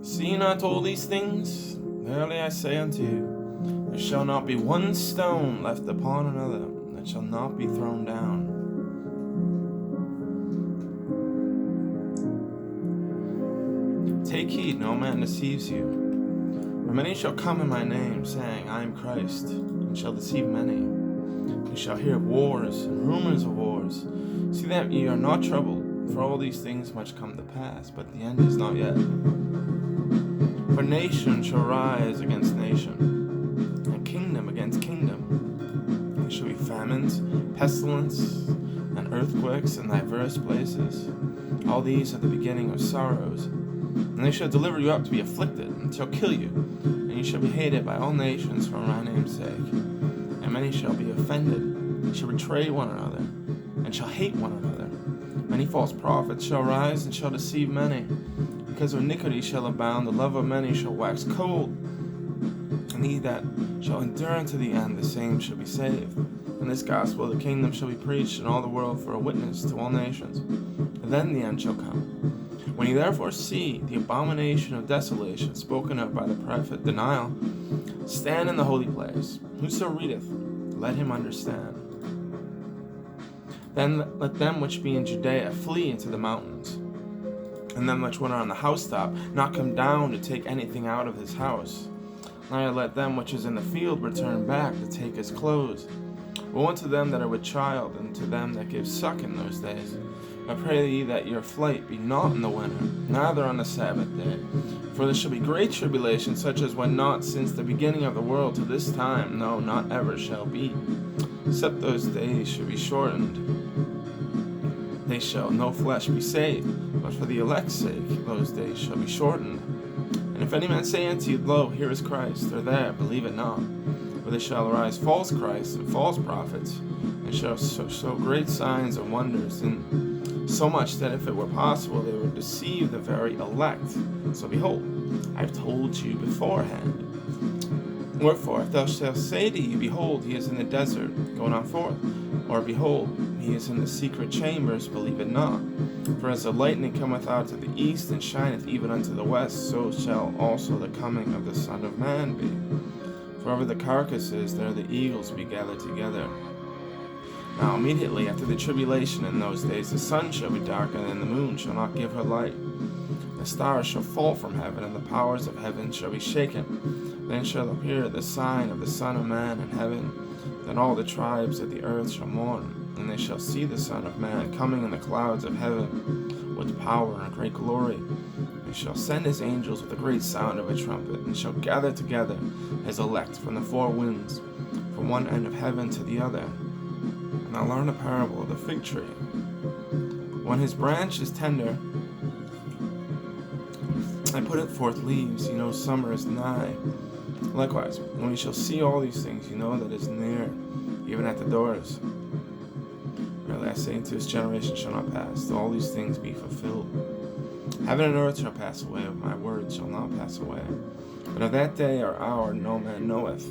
See not all these things? Verily I say unto you, there shall not be one stone left upon another that shall not be thrown down. Take heed, no man deceives you. For many shall come in my name, saying, I am Christ, and shall deceive many. You shall hear of wars and rumors of wars. See that ye are not troubled, for all these things must come to pass, but the end is not yet. For nation shall rise against nation, and kingdom against kingdom. There shall be famines, pestilence, and earthquakes in diverse places. All these are the beginning of sorrows. And they shall deliver you up to be afflicted, and shall kill you, and you shall be hated by all nations for my name's sake. And many shall be offended, and shall betray one another, and shall hate one another. Many false prophets shall rise, and shall deceive many. Because of iniquity shall abound, the love of many shall wax cold. And he that shall endure unto the end, the same shall be saved. And this gospel of the kingdom shall be preached in all the world for a witness to all nations. And then the end shall come. When ye therefore see the abomination of desolation spoken of by the prophet denial, stand in the holy place. Whoso readeth, let him understand. Then let them which be in Judea flee into the mountains, and them which are on the housetop not come down to take anything out of his house. Neither let them which is in the field return back to take his clothes. Woe unto them that are with child, and to them that give suck in those days. I pray thee that your flight be not in the winter, neither on the Sabbath day. For there shall be great tribulation, such as when not since the beginning of the world to this time, no, not ever shall be. Except those days shall be shortened. They shall no flesh be saved, but for the elect's sake those days shall be shortened. And if any man say unto you, Lo, here is Christ, or there, believe it not. For there shall arise false Christs and false prophets, and shall show great signs and wonders, and so much that if it were possible they would deceive the very elect. So behold, I have told you beforehand. Wherefore, if thou shalt say to you, Behold, he is in the desert, go not forth. Or behold, he is in the secret chambers, believe it not. For as the lightning cometh out of the east, and shineth even unto the west, so shall also the coming of the Son of Man be. For over the carcasses there the eagles be gathered together. Now immediately after the tribulation in those days, the sun shall be darkened, and the moon shall not give her light. The stars shall fall from heaven, and the powers of heaven shall be shaken. Then shall appear the sign of the Son of Man in heaven. Then all the tribes of the earth shall mourn, and they shall see the Son of Man coming in the clouds of heaven with power and great glory. And shall send his angels with a great sound of a trumpet, and shall gather together his elect from the four winds, from one end of heaven to the other. And I learn a parable of the fig tree. When his branch is tender, and put forth leaves, summer is nigh. Likewise, when you shall see all these things, that it is near, even at the doors. Verily I say unto this generation shall not pass, till all these things be fulfilled. Heaven and earth shall pass away, but my words shall not pass away. But of that day or hour no man knoweth,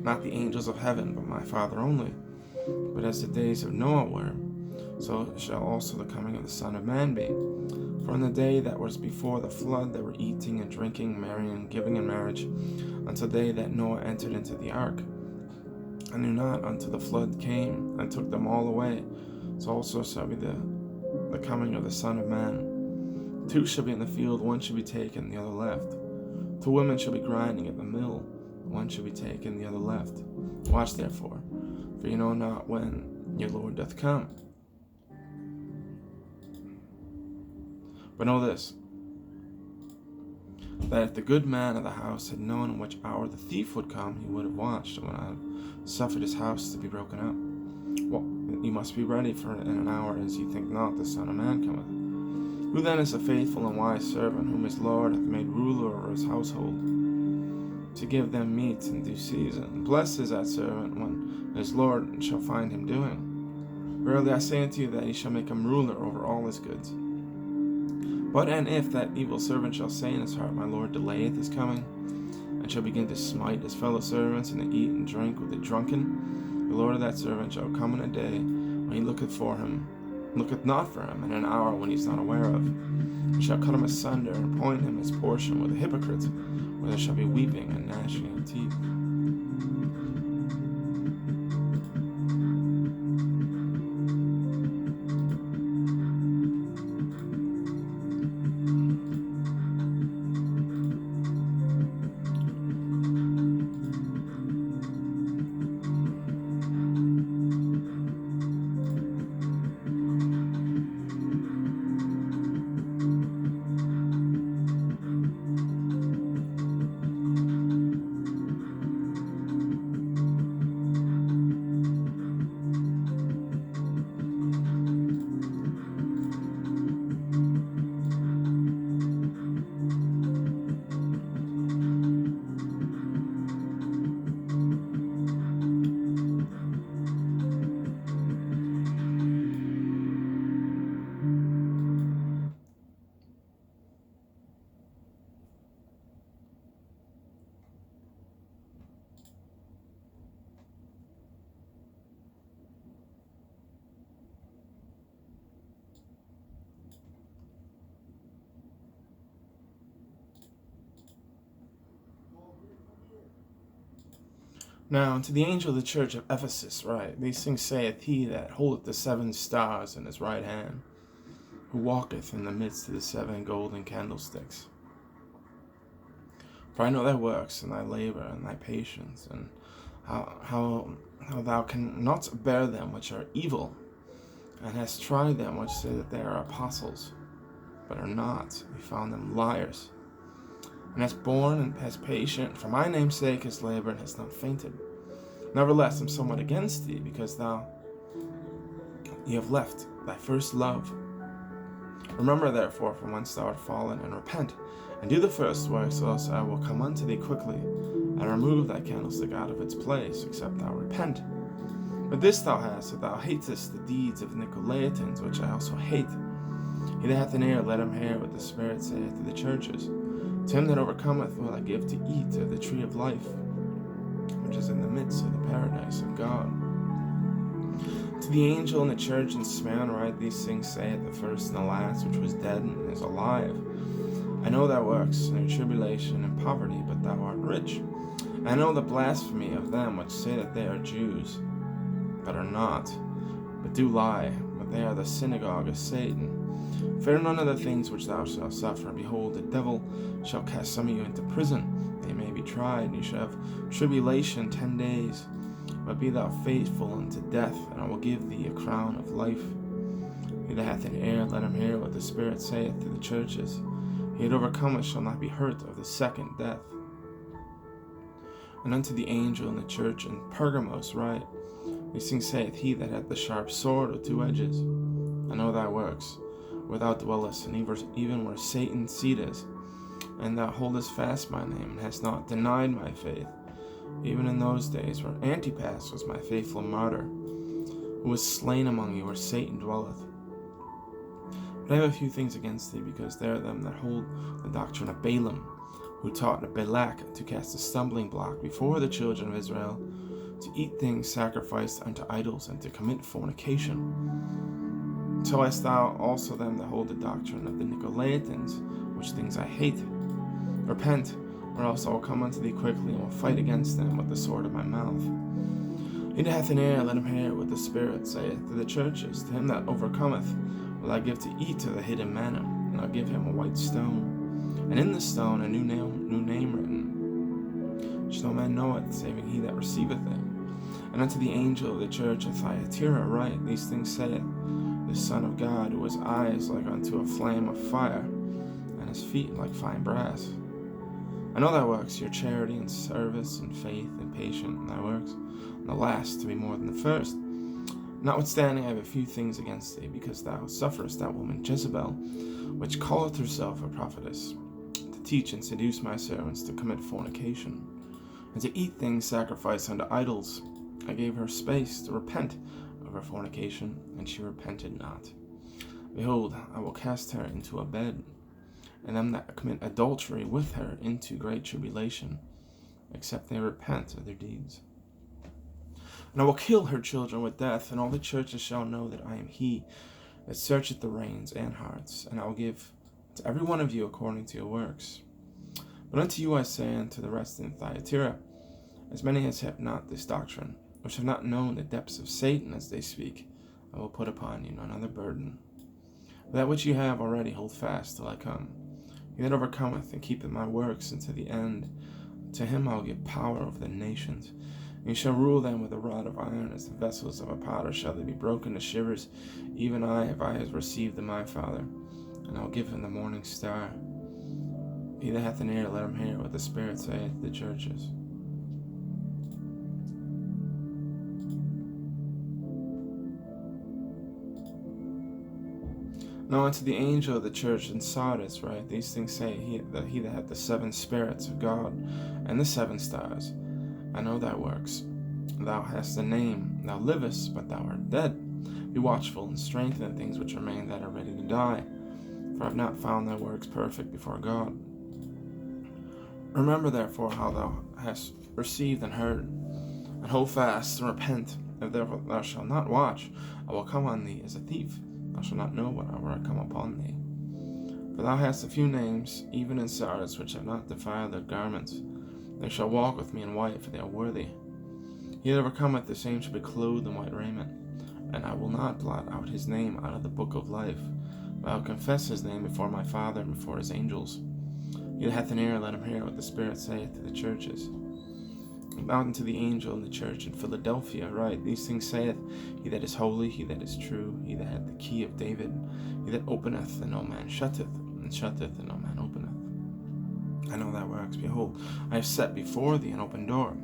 not the angels of heaven, but my Father only. But as the days of Noah were, so shall also the coming of the Son of Man be. For in the day that was before the flood, they were eating and drinking, marrying, giving in marriage, until the day that Noah entered into the ark, and knew not until the flood came and took them all away. So also shall be the coming of the Son of Man. 2 shall be in the field, one shall be taken, the other left. 2 women shall be grinding at the mill, one shall be taken, the other left. Watch therefore, for you know not when your Lord doth come. But know this, that if the good man of the house had known in which hour the thief would come, he would have watched, and would not have suffered his house to be broken up. Well, you must be ready, for in an hour as ye think not, the Son of Man cometh. Who then is a faithful and wise servant, whom his Lord hath made ruler over his household, to give them meat in due season? Blessed is that servant when his Lord shall find him doing. Verily I say unto you that he shall make him ruler over all his goods. But and if that evil servant shall say in his heart, My Lord delayeth his coming, and shall begin to smite his fellow servants, and to eat and drink with the drunken, the Lord of that servant shall come in a day when he looketh not for him, in an hour when he is not aware of, and shall cut him asunder, and appoint him his portion with the hypocrites, where there shall be weeping and gnashing of teeth. Now unto the angel of the church of Ephesus write, These things saith he that holdeth the 7 stars in his right hand, who walketh in the midst of the 7 golden candlesticks. For I know thy works, and thy labor, and thy patience, and how thou cannot bear them which are evil, and hast tried them which say that they are apostles, but are not. We found them liars. And hast borne and hast patient, for my name's sake hast labored, and hast not fainted. Nevertheless, I'm somewhat against thee, because ye have left thy first love. Remember therefore from whence thou art fallen, and repent, and do the first works, or else I will come unto thee quickly, and remove thy candlestick out of its place, except thou repent. But this thou hast, that thou hatest the deeds of the Nicolaitans, which I also hate. He that hath an ear, let him hear what the Spirit saith to the churches. To him that overcometh will I give to eat of the tree of life, which is in the midst of the paradise of God. To the angel in the church in Smyrna write, These things saith the first and the last, which was dead and is alive. I know thy works, and thy tribulation and poverty, but thou art rich. I know the blasphemy of them which say that they are Jews, but are not, but do lie, but they are the synagogue of Satan. Fear none of the things which thou shalt suffer. Behold, the devil shall cast some of you into prison, that ye may be tried, and ye shall have tribulation 10 days. But be thou faithful unto death, and I will give thee a crown of life. He that hath an ear, let him hear what the Spirit saith to the churches. He that overcometh shall not be hurt of the second death. And unto the angel in the church in Pergamos write, These things saith he that hath the sharp sword with 2 edges. I know thy works, where thou dwellest, and even where Satan's seat is, and thou holdest fast my name, and hast not denied my faith, even in those days where Antipas was my faithful martyr, who was slain among you where Satan dwelleth. But I have a few things against thee, because there are them that hold the doctrine of Balaam, who taught Balak to cast a stumbling block before the children of Israel, to eat things sacrificed unto idols, and to commit fornication. So hast thou also them that hold the doctrine of the Nicolaitans, which things I hate. Repent, or else I will come unto thee quickly, and will fight against them with the sword of my mouth. He that hath an ear, let him hear what the Spirit saith to the churches. To him that overcometh will I give to eat of the hidden manna, and I'll give him a white stone, and in the stone a new name written, which no man knoweth, saving he that receiveth it. And unto the angel of the church of Thyatira write, These things saith the Son of God, who has eyes like unto a flame of fire, and his feet like fine brass. I know thy works, your charity and service and faith and patience, and thy works, and the last to be more than the first. Notwithstanding, I have a few things against thee, because thou sufferest that woman Jezebel, which calleth herself a prophetess, to teach and seduce my servants to commit fornication, and to eat things sacrificed unto idols. I gave her space to repent of her fornication, and she repented not. Behold, I will cast her into a bed, and them that commit adultery with her into great tribulation, except they repent of their deeds. And I will kill her children with death, and all the churches shall know that I am he that searcheth the reins and hearts, and I will give to every one of you according to your works. But unto you I say, and to the rest in Thyatira, as many as have not this doctrine, which have not known the depths of Satan as they speak, I will put upon you none other burden. That which you have already hold fast till I come. He that overcometh and keepeth my works unto the end, to him I will give power over the nations. And he shall rule them with a rod of iron, as the vessels of a potter shall they be broken to shivers, even I have received of my Father, and I will give him the morning star. He that hath an ear, let him hear what the Spirit saith to the churches. Now unto the angel of the church in Sardis write, these things say he that hath the 7 spirits of God and the 7 stars. I know thy works. Thou hast a name, thou livest, but thou art dead. Be watchful and strengthen the things which remain that are ready to die, for I have not found thy works perfect before God. Remember therefore how thou hast received and heard, and hold fast and repent. If therefore thou shalt not watch, I will come on thee as a thief. Thou shalt not know what hour I come upon thee. For thou hast a few names, even in Sardis, which have not defiled their garments. They shall walk with me in white, for they are worthy. He that overcometh, the same shall be clothed in white raiment. And I will not blot out his name out of the book of life, but I will confess his name before my Father and before his angels. He that hath an ear, let him hear what the Spirit saith to the churches. And out unto the angel in the church in Philadelphia write, these things saith he that is holy, he that is true, he that hath the key of David, he that openeth, and no man shutteth, and shutteth, and no man openeth. I know thy works. Behold, I have set before thee an open door,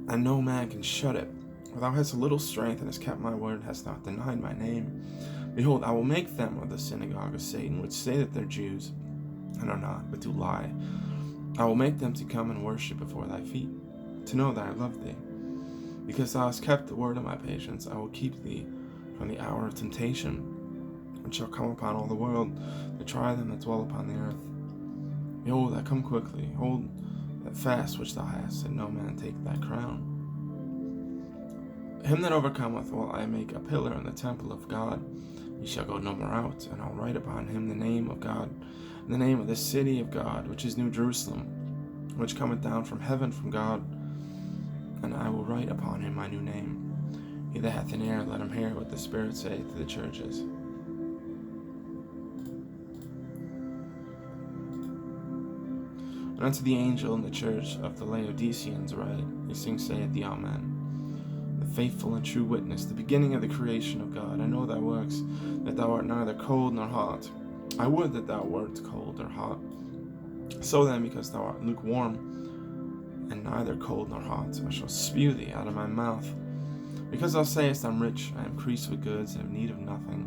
and no man can shut it. For thou hast a little strength, and hast kept my word, hast not denied my name. Behold, I will make them of the synagogue of Satan, which say that they're Jews, and are not, but do lie. I will make them to come and worship before thy feet, to know that I love thee. Because thou hast kept the word of my patience, I will keep thee from the hour of temptation, which shall come upon all the world, to try them that dwell upon the earth. Behold, I come quickly. Hold that fast which thou hast, and no man take thy crown. Him that overcometh will I make a pillar in the temple of God. He shall go no more out, and I'll write upon him the name of God, and the name of the city of God, which is New Jerusalem, which cometh down from heaven from God, and I will write upon him my new name. He that hath an ear, let him hear what the Spirit saith to the churches. And unto the angel in the church of the Laodiceans write, these things saith the Amen, the faithful and true witness, the beginning of the creation of God. I know thy works, that thou art neither cold nor hot. I would that thou wert cold or hot. So then, because thou art lukewarm, and neither cold nor hot, I shall spew thee out of my mouth. Because thou sayest, I am rich, I am increased with goods, I have need of nothing,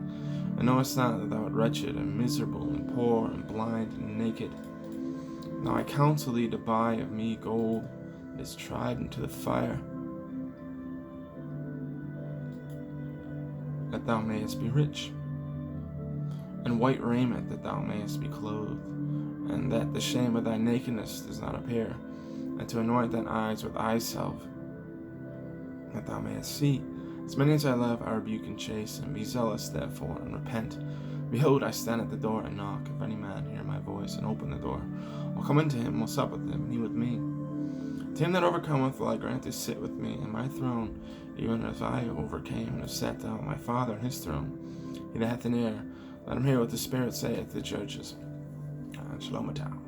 and knowest not that thou art wretched, and miserable, and poor, and blind, and naked. Now I counsel thee to buy of me gold that is tried into the fire, that thou mayest be rich, and white raiment, that thou mayest be clothed, and that the shame of thy nakedness does not appear, and to anoint thine eyes with eye salve, that thou mayest see. As many as I love, I rebuke and chasten. Be zealous, therefore, and repent. Behold, I stand at the door and knock. If any man hear my voice and open the door, I'll come into him, will sup with him, and he with me. To him that overcometh will I grant to sit with me in my throne, even as I overcame and have sat down with my Father in his throne. He that hath an ear, let him hear what the Spirit saith to the churches. Shalom Atown.